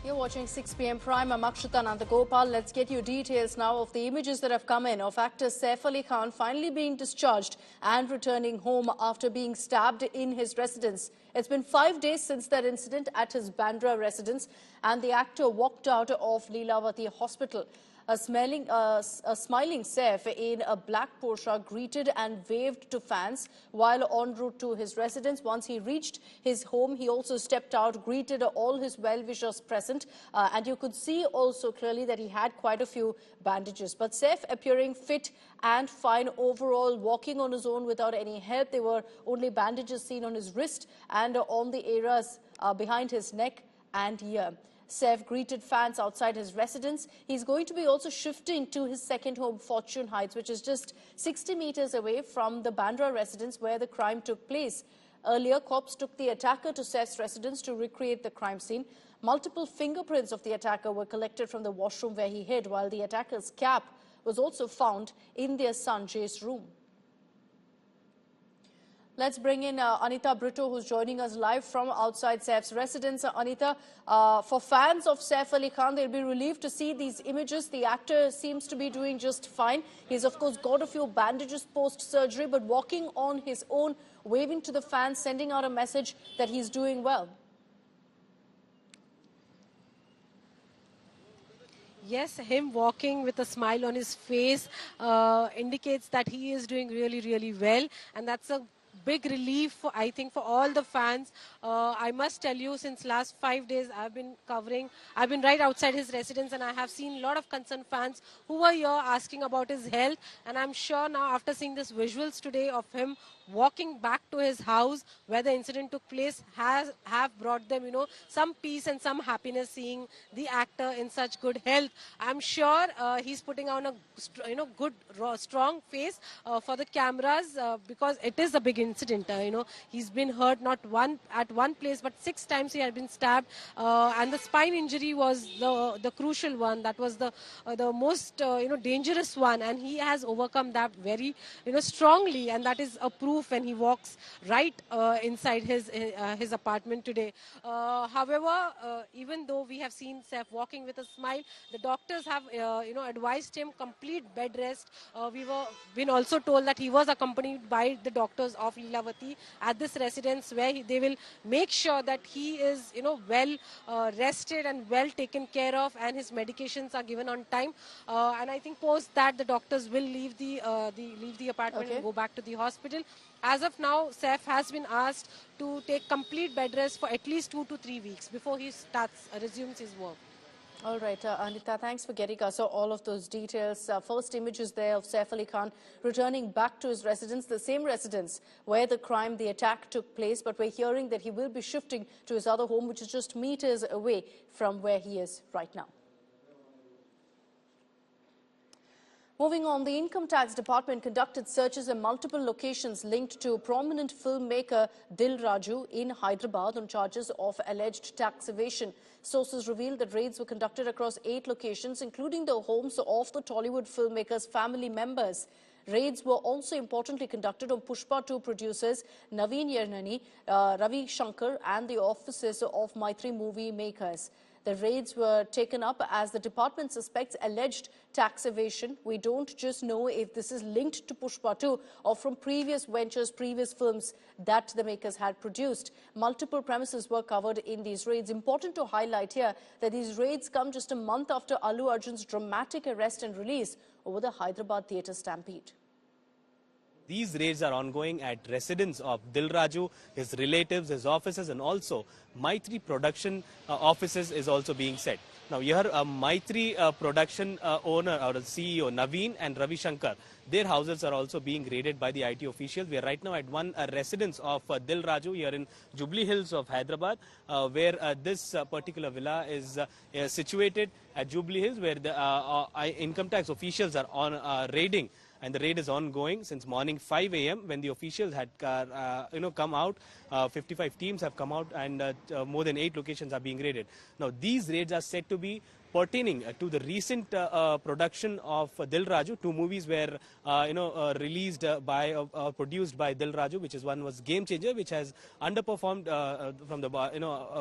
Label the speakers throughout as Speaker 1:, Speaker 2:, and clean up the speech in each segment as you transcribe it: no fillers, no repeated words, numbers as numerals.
Speaker 1: You're watching 6 p.m. Prime. I'm Akshita, Nandagopal. Let's get you details now of the images that have come in of actor Saif Ali Khan finally being discharged and returning home after being stabbed in his residence. It's been 5 days since that incident at his Bandra residence, and the actor walked out of Lilavati Hospital. A smiling Saif in a black Porsche greeted and waved to fans while en route to his residence. Once he reached his home, he also stepped out, greeted all his well-wishers present, and you could see also clearly that he had quite a few bandages. But Saif appearing fit and fine overall, walking on his own without any help. There were only bandages seen on his wrist and on the areas behind his neck and ear. Saif greeted fans outside his residence. He's going to be also shifting to his second home, Fortune Heights, which is just 60 meters away from the Bandra residence where the crime took place. Earlier, cops took the attacker to Saif's residence to recreate the crime scene. Multiple fingerprints of the attacker were collected from the washroom where he hid, while the attacker's cap was also found in their son Jay's room. Let's bring in Anita Brito, who's joining us live from outside Saif's residence. Anita, for fans of Saif Ali Khan, they'll be relieved to see these images. The actor seems to be doing just fine. He's, of course, got a few bandages post-surgery, but walking on his own, waving to the fans, sending out a message that he's doing well.
Speaker 2: Yes, him walking with a smile on his face indicates that he is doing really, really well. And that's a big relief, I think, for all the fans. I must tell you, since last 5 days, I've been right outside his residence, and I have seen a lot of concerned fans who were here asking about his health. And I'm sure now, after seeing these visuals today of him walking back to his house where the incident took place, have brought them, some peace and some happiness seeing the actor in such good health. I'm sure he's putting on a, good, strong face for the cameras because it is a big incident. He's been hurt not at one place, but 6 times he had been stabbed, and the spine injury was the crucial one. That was the most dangerous one, and he has overcome that very strongly, and that is a proof when he walks right inside his apartment today. However, even though we have seen Saif walking with a smile, the doctors have advised him complete bed rest. We were been also told that he was accompanied by the doctors of Lilavati at this residence, where they will make sure that he is well rested and well taken care of, and his medications are given on time. And I think post that the doctors will leave the apartment and go back to the hospital. As of now, Saif has been asked to take complete bed rest for at least 2 to 3 weeks before he resumes his work.
Speaker 1: All right, Anita, thanks for getting us all of those details. First images there of Saif Ali Khan returning back to his residence, the same residence where the attack took place, but we're hearing that he will be shifting to his other home, which is just meters away from where he is right now. Moving on, the Income Tax Department conducted searches in multiple locations linked to prominent filmmaker Dil Raju in Hyderabad on charges of alleged tax evasion. Sources revealed that raids were conducted across 8 locations, including the homes of the Tollywood filmmaker's family members. Raids were also importantly conducted on Pushpa 2 producers Naveen Yarnani, Ravi Shankar and the offices of Maitri movie makers. The raids were taken up as the department suspects alleged tax evasion. We don't just know if this is linked to Pushpa 2 or from previous ventures, previous films that the makers had produced. Multiple premises were covered in these raids. Important to highlight here that these raids come just a month after Allu Arjun's dramatic arrest and release over the Hyderabad theatre stampede.
Speaker 3: These raids are ongoing at residence of Dil Raju, his relatives, his offices, and also Maitri production offices is also being set. Now here Maitri production owner or CEO Naveen and Ravi Shankar, their houses are also being raided by the IT officials. We are right now at one residence of Dil Raju here in Jubilee Hills of Hyderabad, where this particular villa is situated at Jubilee Hills, where the income tax officials are on raiding. and the raid is ongoing since morning 5 a.m. when the officials had come out. 55 teams have come out, and more than 8 locations are being raided. Now, these raids are said to be pertaining to the recent production of Dil Raju. 2 movies were released produced by Dil Raju, which is one was Game Changer, which has underperformed from the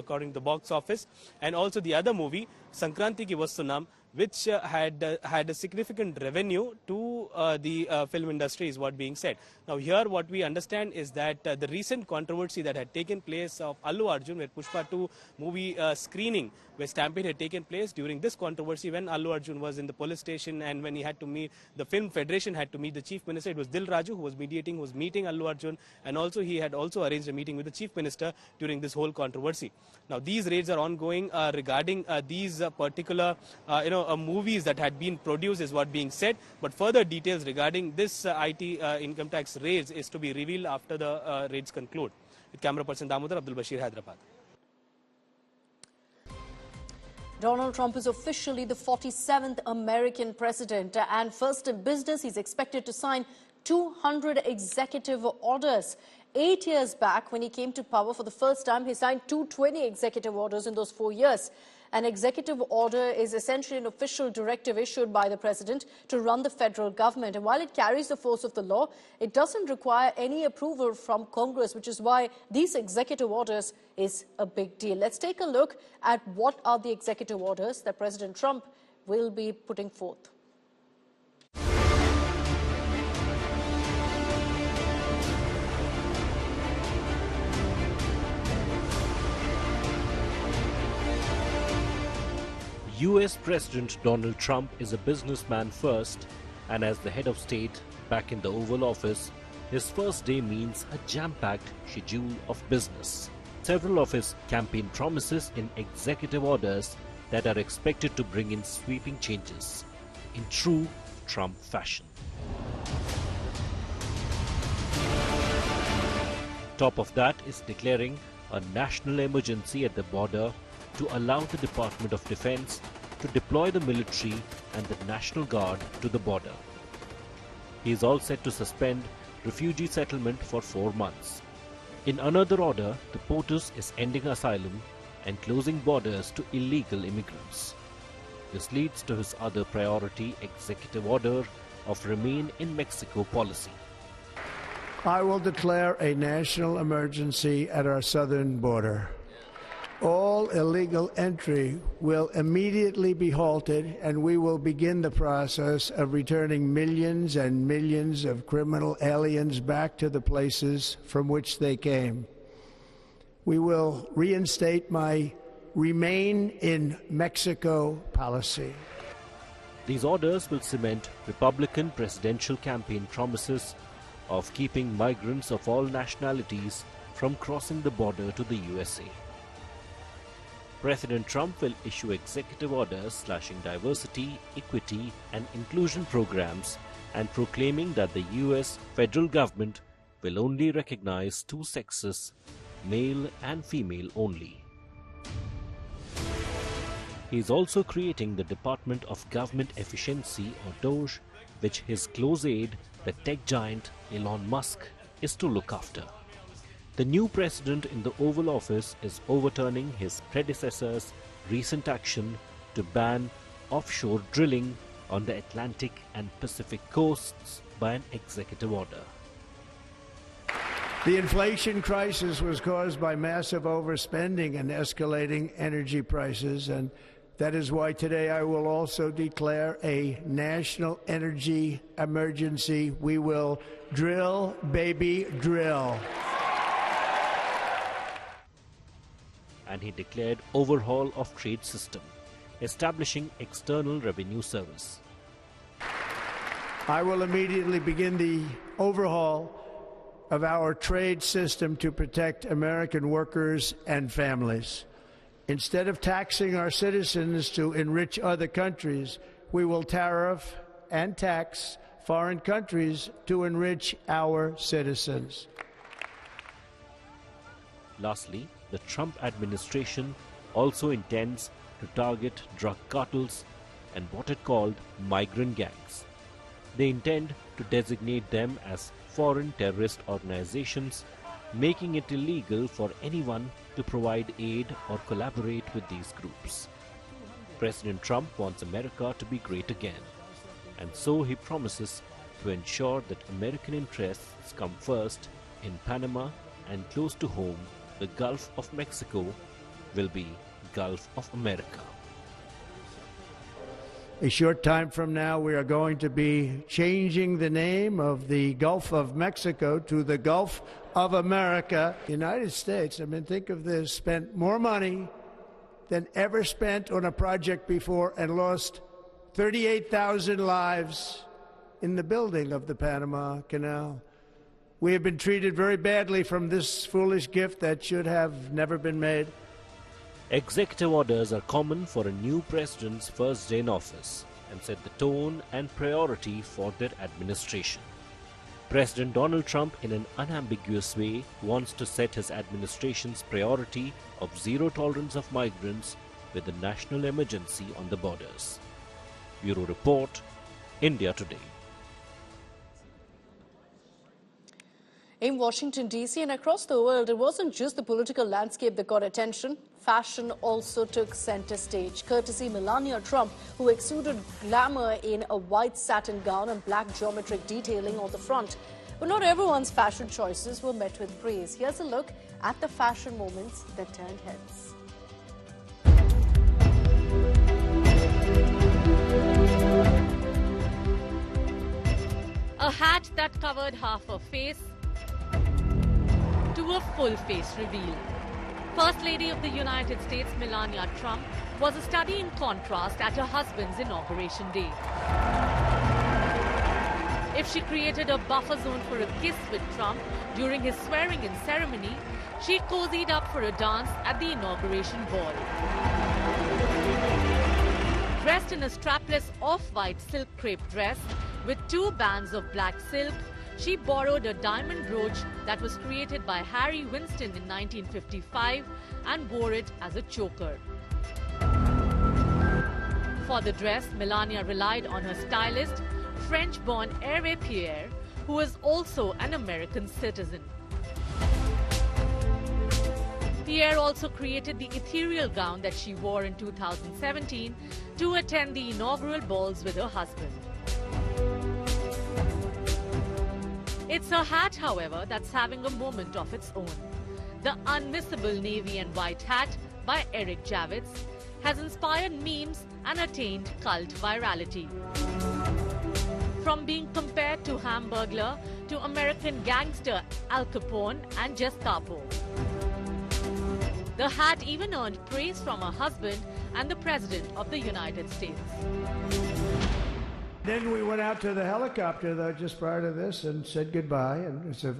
Speaker 3: according to the box office, and also the other movie Sankranti Ki Vastunam, which had a significant revenue to the film industry, is what being said. Now here what we understand is that the recent controversy that had taken place of Allu Arjun, where Pushpa 2 movie screening, where stampede had taken place. During this controversy, when Allu Arjun was in the police station and when he had to meet, the Film Federation had to meet the Chief Minister, it was Dil Raju who was mediating, who was meeting Allu Arjun, and also he had also arranged a meeting with the Chief Minister during this whole controversy. Now these raids are ongoing regarding these particular movies that had been produced, is what being said, but further details regarding this IT income tax raids is to be revealed after the raids conclude. With camera person Damodar, Abdul Bashir, Hyderabad.
Speaker 1: Donald Trump is officially the 47th American president, and first in business, he's expected to sign 200 executive orders. 8 years back, when he came to power for the first time, he signed 220 executive orders in those 4 years. An executive order is essentially an official directive issued by the president to run the federal government. And while it carries the force of the law, it doesn't require any approval from Congress, which is why these executive orders is a big deal. Let's take a look at what are the executive orders that President Trump will be putting forth.
Speaker 4: US President Donald Trump is a businessman first, and as the head of state back in the Oval Office, his first day means a jam-packed schedule of business. Several of his campaign promises in executive orders that are expected to bring in sweeping changes in true Trump fashion. Top of that is declaring a national emergency at the border to allow the Department of Defense to deploy the military and the National Guard to the border. He is all set to suspend refugee settlement for 4 months. In another order, the POTUS is ending asylum and closing borders to illegal immigrants. This leads to his other priority executive order of Remain in Mexico policy.
Speaker 5: I will declare a national emergency at our southern border. All illegal entry will immediately be halted, and we will begin the process of returning millions and millions of criminal aliens back to the places from which they came. We will reinstate my Remain in Mexico policy.
Speaker 4: These orders will cement Republican presidential campaign promises of keeping migrants of all nationalities from crossing the border to the USA. President Trump will issue executive orders slashing diversity, equity, and inclusion programs and proclaiming that the US federal government will only recognize 2 sexes, male and female only. He is also creating the Department of Government Efficiency, or DOGE, which his close aide, the tech giant Elon Musk, is to look after. The new president in the Oval Office is overturning his predecessor's recent action to ban offshore drilling on the Atlantic and Pacific coasts by an executive order.
Speaker 5: The inflation crisis was caused by massive overspending and escalating energy prices, and that is why today I will also declare a national energy emergency. We will drill, baby, drill.
Speaker 4: And he declared overhaul of trade system, establishing external revenue service.
Speaker 5: I will immediately begin the overhaul of our trade system to protect American workers and families. Instead of taxing our citizens to enrich other countries, we will tariff and tax foreign countries to enrich our citizens.
Speaker 4: Lastly, the Trump administration also intends to target drug cartels and what it called migrant gangs. They intend to designate them as foreign terrorist organizations, making it illegal for anyone to provide aid or collaborate with these groups. President Trump wants America to be great again, and so he promises to ensure that American interests come first in Panama, and close to home, the Gulf of Mexico will be Gulf of America.
Speaker 5: A short time from now, we are going to be changing the name of the Gulf of Mexico to the Gulf of America. The United States, I mean, think of this, spent more money than ever spent on a project before and lost 38,000 lives in the building of the Panama Canal. We have been treated very badly from this foolish gift that should have never been made.
Speaker 4: Executive orders are common for a new president's first day in office and set the tone and priority for their administration. President Donald Trump, in an unambiguous way, wants to set his administration's priority of zero tolerance of migrants with a national emergency on the borders. Bureau Report, India Today.
Speaker 1: In Washington, D.C. and across the world, it wasn't just the political landscape that got attention. Fashion also took center stage, courtesy Melania Trump, who exuded glamour in a white satin gown and black geometric detailing on the front. But not everyone's fashion choices were met with praise. Here's a look at the fashion moments that turned heads.
Speaker 6: A hat that covered half her face to a full face reveal. First Lady of the United States, Melania Trump, was a study in contrast at her husband's inauguration day. If she created a buffer zone for a kiss with Trump during his swearing-in ceremony, she cozied up for a dance at the inauguration ball. Dressed in a strapless off-white silk crepe dress with 2 bands of black silk, she borrowed a diamond brooch that was created by Harry Winston in 1955 and wore it as a choker. For the dress, Melania relied on her stylist, French-born Hervé Pierre, who is also an American citizen. Pierre also created the ethereal gown that she wore in 2017 to attend the inaugural balls with her husband. It's her hat, however, that's having a moment of its own. The unmissable navy and white hat by Eric Javits has inspired memes and attained cult virality. From being compared to Hamburglar to American gangster Al Capone and Gestapo. The hat even earned praise from her husband and the President of the United States.
Speaker 5: Then we went out to the helicopter, though, just prior to this and said goodbye. And it's a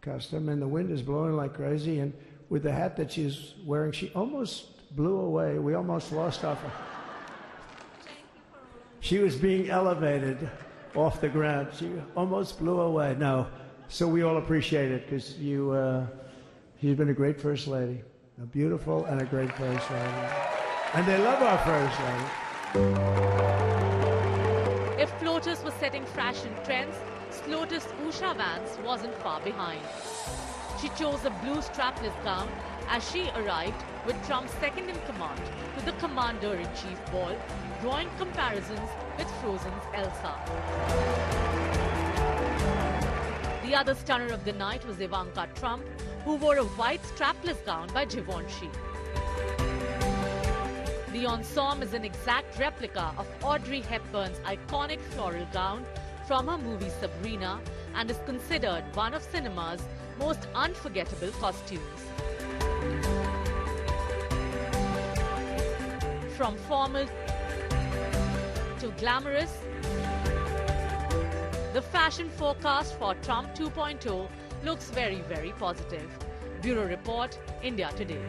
Speaker 5: custom, and the wind is blowing like crazy. And with the hat that she's wearing, she almost blew away. We almost lost off her. She was being elevated off the ground. She almost blew away. No. So we all appreciate it because she's been a great First Lady. A beautiful and a great First Lady. And they love our First Lady.
Speaker 6: If floaters were setting fashion trends, Slotus Usha Vance wasn't far behind. She chose a blue strapless gown as she arrived with Trump's second-in-command to the Commander-in-Chief ball, drawing comparisons with Frozen's Elsa. The other stunner of the night was Ivanka Trump, who wore a white strapless gown by Givenchy. The ensemble is an exact replica of Audrey Hepburn's iconic floral gown from her movie Sabrina and is considered one of cinema's most unforgettable costumes. From formal to glamorous, the fashion forecast for Trump 2.0 looks very, very positive. Bureau Report, India Today.